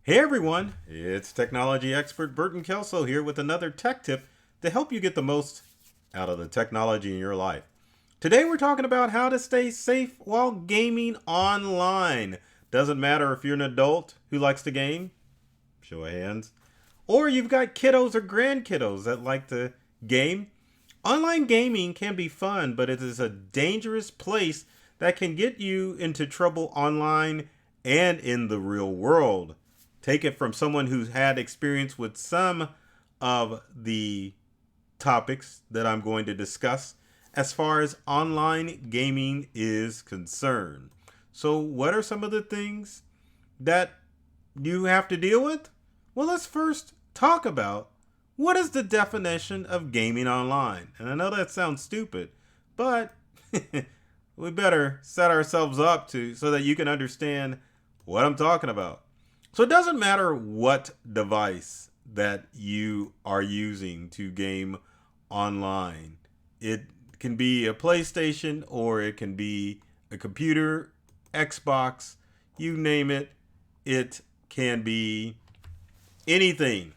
Hey everyone, it's technology expert Burton Kelso here with another tech tip to help you get the most out of the technology in your life. Today we're talking about how to stay safe while gaming online. Doesn't matter if you're an adult who likes to game, show of hands, or you've got kiddos or grandkiddos that like to game. Online gaming can be fun, but it is a dangerous place that can get you into trouble online and in the real world. Take it from someone who's had experience with some of the topics that I'm going to discuss as far as online gaming is concerned. So, what are some of the things that you have to deal with? Well, let's first talk about what is the definition of gaming online. And I know that sounds stupid, but we better set ourselves up so that you can understand what I'm talking about. So it doesn't matter what device that you are using to game online. It can be a PlayStation or it can be a computer, Xbox, you name it. It can be anything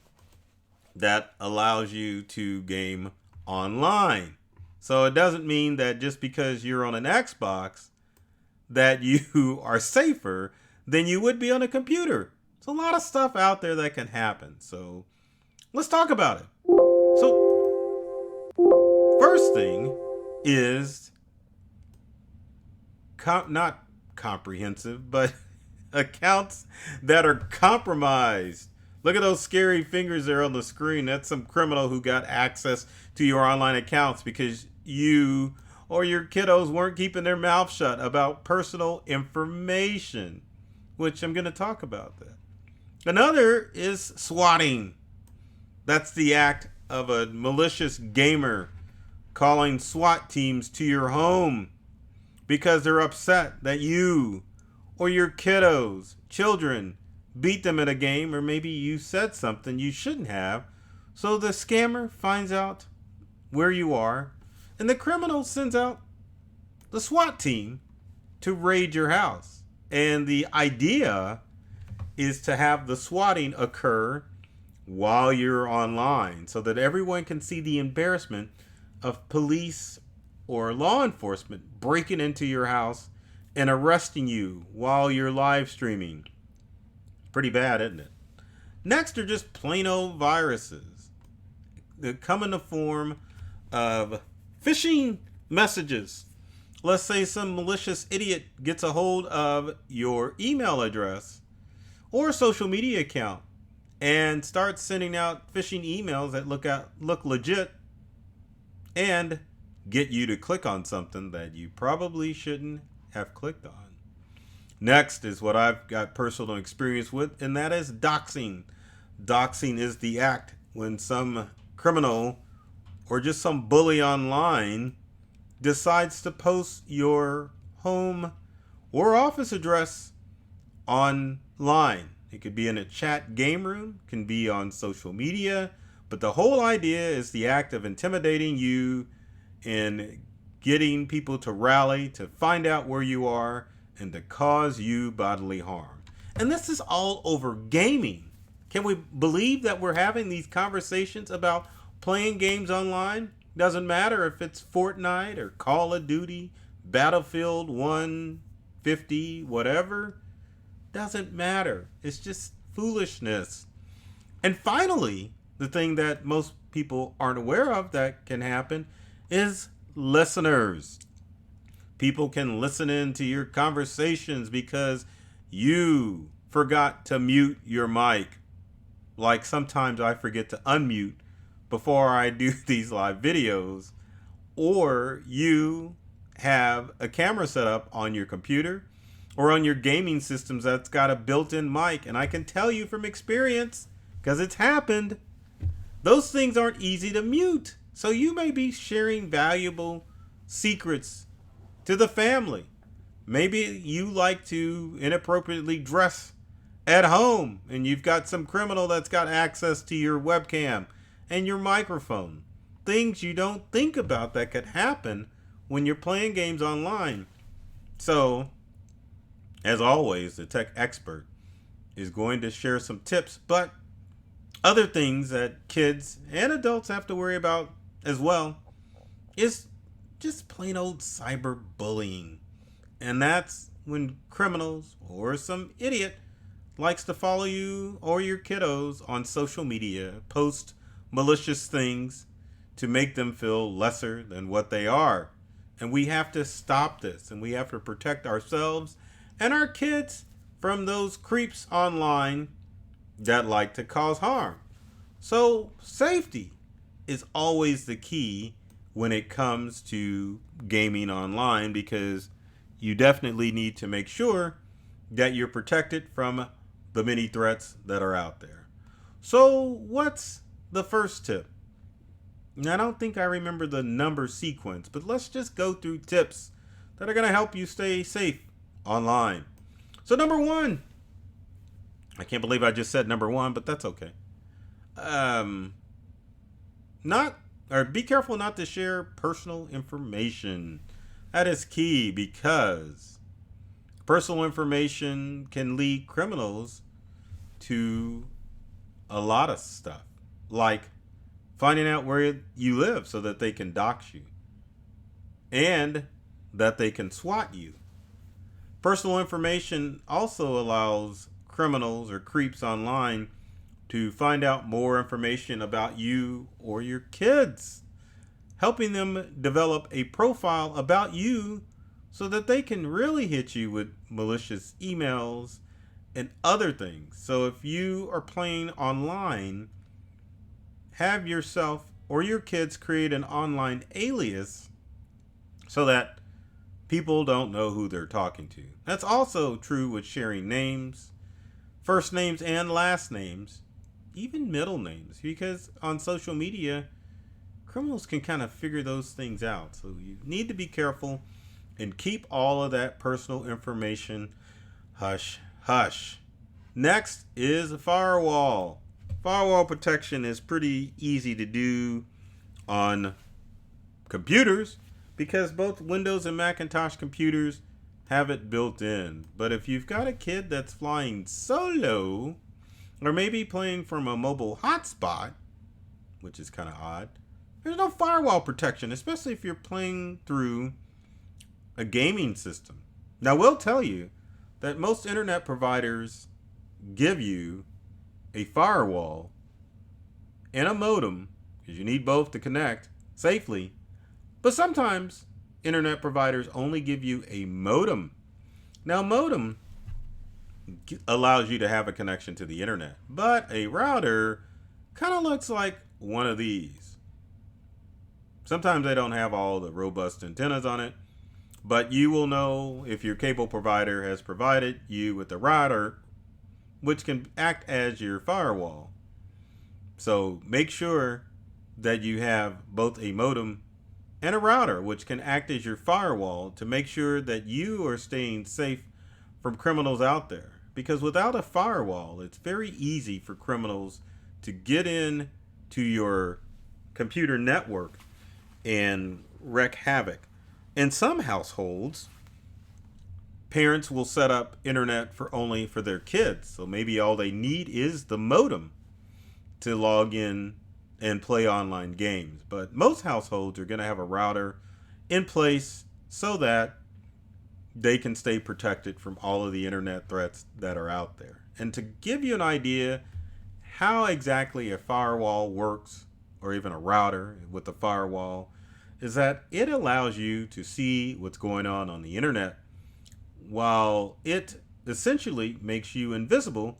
that allows you to game online. So it doesn't mean that just because you're on an Xbox that you are safer than you would be on a computer. There's a lot of stuff out there that can happen. So let's talk about it. So first thing is not comprehensive, but accounts that are compromised. Look at those scary fingers there on the screen. That's some criminal who got access to your online accounts because you or your kiddos weren't keeping their mouth shut about personal information, which I'm going to talk about that. Another is swatting. That's the act of a malicious gamer calling SWAT teams to your home because they're upset that you or your kiddos, children, beat them at a game, or maybe you said something you shouldn't have. So the scammer finds out where you are, and the criminal sends out the SWAT team to raid your house. And the idea is to have the swatting occur while you're online so that everyone can see the embarrassment of police or law enforcement breaking into your house and arresting you while you're live streaming. Pretty bad, isn't it? Next are just plain old viruses that come in the form of phishing messages. Let's say some malicious idiot gets a hold of your email address or social media account and starts sending out phishing emails that look legit and get you to click on something that you probably shouldn't have clicked on. Next is what I've got personal experience with, and that is doxing. Doxing is the act when some criminal or just some bully online decides to post your home or office address online. It could be in a chat game room, can be on social media, but the whole idea is the act of intimidating you and getting people to rally to find out where you are and to cause you bodily harm. And this is all over gaming. Can we believe that we're having these conversations about playing games online? Doesn't matter if it's Fortnite or Call of Duty, Battlefield 150, whatever. Doesn't matter. It's just foolishness. And finally, the thing that most people aren't aware of that can happen is listeners. People can listen in to your conversations because you forgot to mute your mic. Like sometimes I forget to unmute before I do these live videos. Or you have a camera set up on your computer or on your gaming systems that's got a built-in mic. And I can tell you from experience, because it's happened, those things aren't easy to mute. So you may be sharing valuable secrets to the family. Maybe you like to inappropriately dress at home and you've got some criminal that's got access to your webcam and your microphone. Things you don't think about that could happen when you're playing games online. So, as always, the tech expert is going to share some tips, but other things that kids and adults have to worry about as well is just plain old cyberbullying. And that's when criminals or some idiot likes to follow you or your kiddos on social media, post malicious things to make them feel lesser than what they are. And we have to stop this, and we have to protect ourselves and our kids from those creeps online that like to cause harm. So, safety is always the key when it comes to gaming online, because you definitely need to make sure that you're protected from the many threats that are out there. So, what's the first tip? Now, I don't think I remember the number sequence, but let's just go through tips that are going to help you stay safe online. So, number one, I can't believe I just said number one, but that's okay. Be careful not to share personal information. That is key, because personal information can lead criminals to a lot of stuff, like finding out where you live so that they can dox you and that they can SWAT you. Personal information also allows criminals or creeps online to find out more information about you or your kids, helping them develop a profile about you so that they can really hit you with malicious emails and other things. So if you are playing online, have yourself or your kids create an online alias so that people don't know who they're talking to. That's also true with sharing names, first names and last names, even middle names, because on social media, criminals can kind of figure those things out. So you need to be careful and keep all of that personal information hush hush. Next is a firewall. Firewall protection is pretty easy to do on computers because both Windows and Macintosh computers have it built in. But if you've got a kid that's flying solo, or maybe playing from a mobile hotspot, which is kind of odd, there's no firewall protection, especially if you're playing through a gaming system. Now, we'll tell you that most internet providers give you a firewall and a modem, because you need both to connect safely. But sometimes internet providers only give you a modem. Now, modem allows you to have a connection to the internet, but a router kind of looks like one of these. Sometimes they don't have all the robust antennas on it, but you will know if your cable provider has provided you with a router, which can act as your firewall. So make sure that you have both a modem and a router, which can act as your firewall to make sure that you are staying safe from criminals out there. Because without a firewall, it's very easy for criminals to get in to your computer network and wreak havoc. In some households, parents will set up internet only for their kids. So maybe all they need is the modem to log in and play online games. But most households are going to have a router in place so that they can stay protected from all of the internet threats that are out there. And to give you an idea how exactly a firewall works, or even a router with a firewall, is that it allows you to see what's going on the internet, while it essentially makes you invisible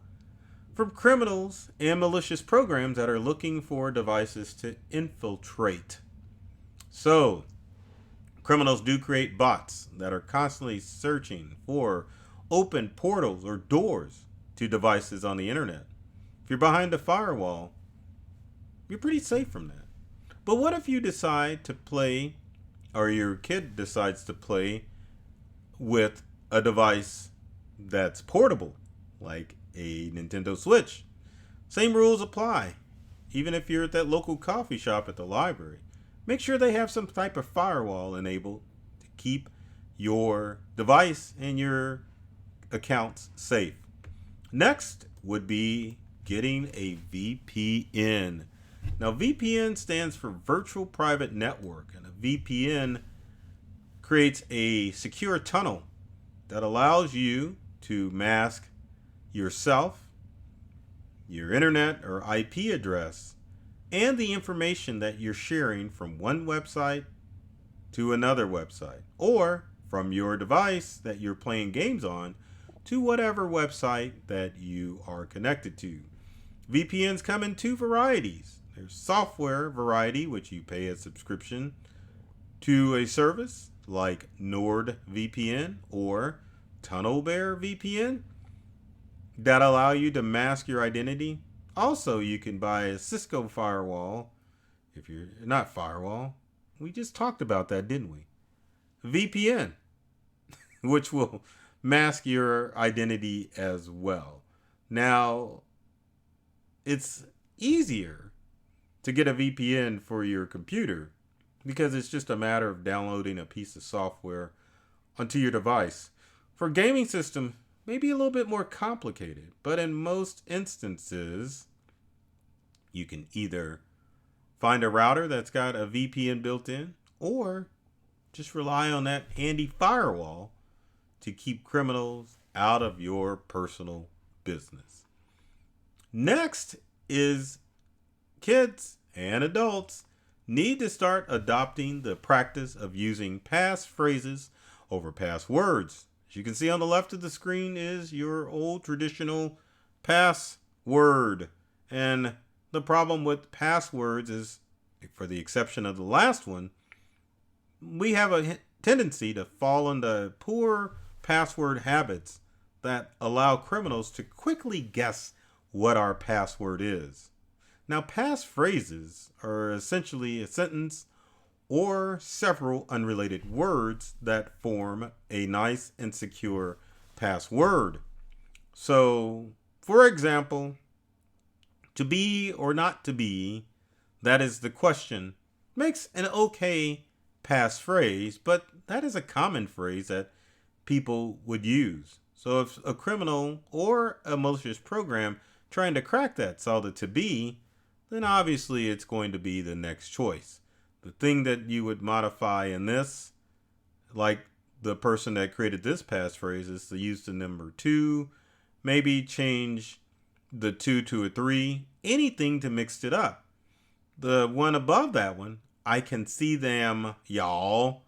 from criminals and malicious programs that are looking for devices to infiltrate. So, criminals do create bots that are constantly searching for open portals or doors to devices on the internet. If you're behind a firewall, you're pretty safe from that. But what if you decide to play, or your kid decides to play with a device that's portable, like a Nintendo Switch? Same rules apply. Even if you're at that local coffee shop at the library, make sure they have some type of firewall enabled to keep your device and your accounts safe. Next would be getting a VPN. Now, VPN stands for Virtual Private Network, and a VPN creates a secure tunnel that allows you to mask yourself, your internet or IP address, and the information that you're sharing from one website to another website, or from your device that you're playing games on to whatever website that you are connected to. VPNs come in two varieties. There's software variety, which you pay a subscription to a service like NordVPN or TunnelBear VPN that allow you to mask your identity. Also, you can buy a Cisco firewall. If you're not firewall, we just talked about that, didn't we? VPN, which will mask your identity as well. Now, it's easier to get a VPN for your computer because it's just a matter of downloading a piece of software onto your device. For gaming system, maybe a little bit more complicated, but in most instances, you can either find a router that's got a VPN built in, or just rely on that handy firewall to keep criminals out of your personal business. Next is kids and adults need to start adopting the practice of using passphrases over passwords. As you can see on the left of the screen is your old traditional password. And the problem with passwords is, for the exception of the last one, we have a tendency to fall into poor password habits that allow criminals to quickly guess what our password is. Now, passphrases are essentially a sentence or several unrelated words that form a nice and secure password. So, for example, to be or not to be, that is the question, makes an okay passphrase, but that is a common phrase that people would use. So if a criminal or a malicious program trying to crack that saw the to be, then obviously it's going to be the next choice. The thing that you would modify in this, like the person that created this passphrase, is to use the number 2, maybe change the 2 to a 3, anything to mix it up. The one above that one, I can see them, y'all,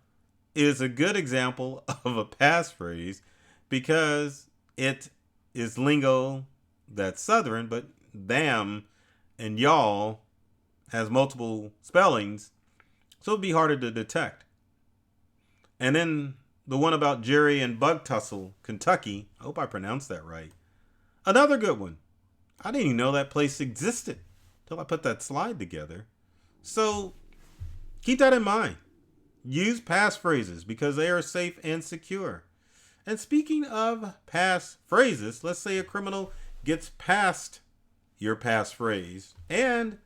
is a good example of a passphrase because it is lingo that's Southern, but them and y'all has multiple spellings, so it'd be harder to detect. And then the one about Jerry and Bug Tussle, Kentucky. I hope I pronounced that right. Another good one. I didn't even know that place existed until I put that slide together. So keep that in mind. Use passphrases because they are safe and secure. And speaking of passphrases, let's say a criminal gets past your passphrase and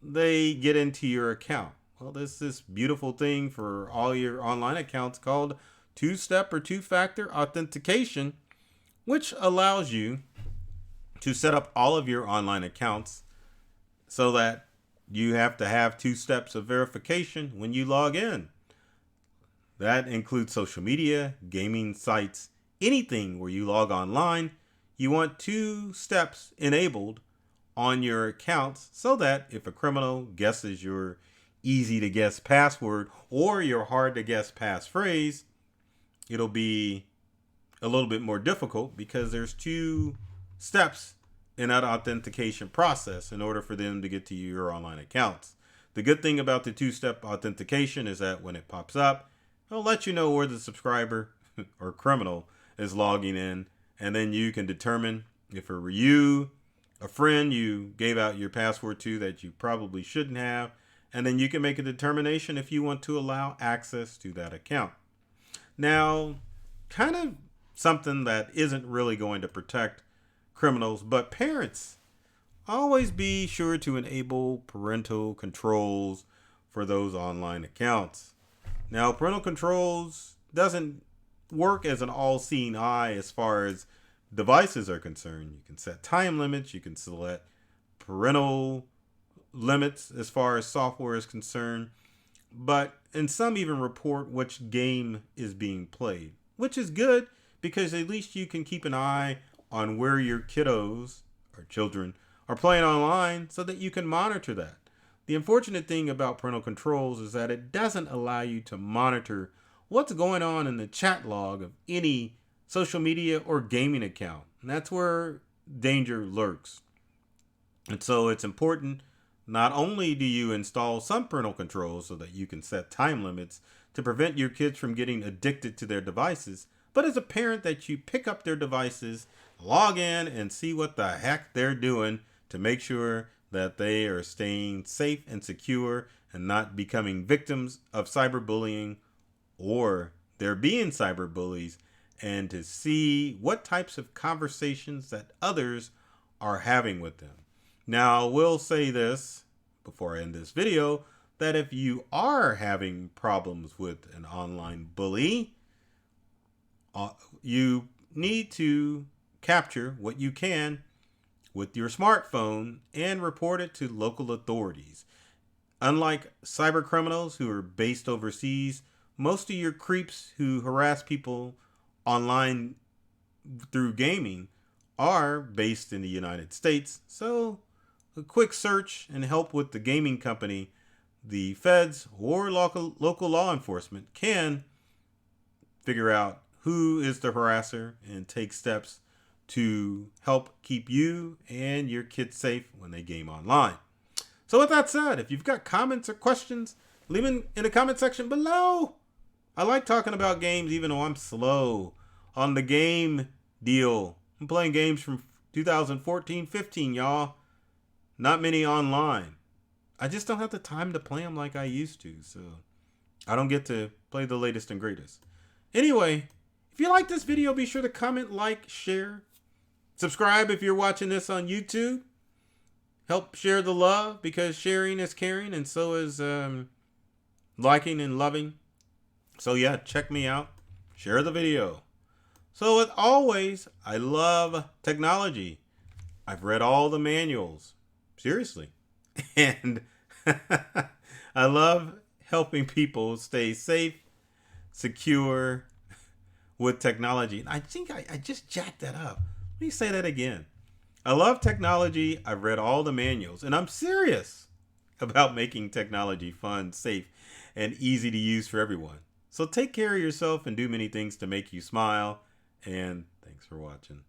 they get into your account. Well, there's this beautiful thing for all your online accounts called two-step or two-factor authentication, which allows you to set up all of your online accounts so that you have to have 2 steps of verification when you log in. That includes social media, gaming sites, anything where you log online. You want 2 steps enabled on your accounts so that if a criminal guesses your easy to guess password or your hard to guess passphrase, it'll be a little bit more difficult because there's 2 steps in that authentication process in order for them to get to your online accounts. The good thing about the 2-step authentication is that when it pops up, it'll let you know where the subscriber or criminal is logging in, and then you can determine if it were you, a friend you gave out your password to that you probably shouldn't have, and then you can make a determination if you want to allow access to that account. Now, kind of something that isn't really going to protect criminals, but parents, always be sure to enable parental controls for those online accounts. Now, parental controls doesn't work as an all-seeing eye as far as devices are concerned. You can set time limits. You can select parental limits as far as software is concerned. And some even report which game is being played, which is good because at least you can keep an eye on where your kiddos or children are playing online so that you can monitor that. The unfortunate thing about parental controls is that it doesn't allow you to monitor what's going on in the chat log of any social media or gaming account. And that's where danger lurks. And so it's important not only do you install some parental controls so that you can set time limits to prevent your kids from getting addicted to their devices, but as a parent that you pick up their devices, log in and see what the heck they're doing to make sure that they are staying safe and secure and not becoming victims of cyberbullying or they're being cyberbullies, and to see what types of conversations that others are having with them. Now, I will say this before I end this video, that if you are having problems with an online bully, you need to capture what you can with your smartphone and report it to local authorities. Unlike cyber criminals who are based overseas, most of your creeps who harass people online through gaming are based in the United States. So a quick search and help with the gaming company, the feds or local law enforcement can figure out who is the harasser and take steps to help keep you and your kids safe when they game online. So with that said, if you've got comments or questions, leave them in the comment section below. I like talking about games even though I'm slow on the game deal. I'm playing games from 2014-15, y'all. Not many online. I just don't have the time to play them like I used to, so I don't get to play the latest and greatest. Anyway, if you like this video, be sure to comment, like, share. Subscribe if you're watching this on YouTube. Help share the love because sharing is caring and so is liking and loving. So yeah, check me out. Share the video. So as always, I love technology. I've read all the manuals. Seriously. And I love helping people stay safe, secure with technology. And I think I just jacked that up. Let me say that again. I love technology. I've read all the manuals, and I'm serious about making technology fun, safe, and easy to use for everyone. So take care of yourself and do many things to make you smile. And thanks for watching.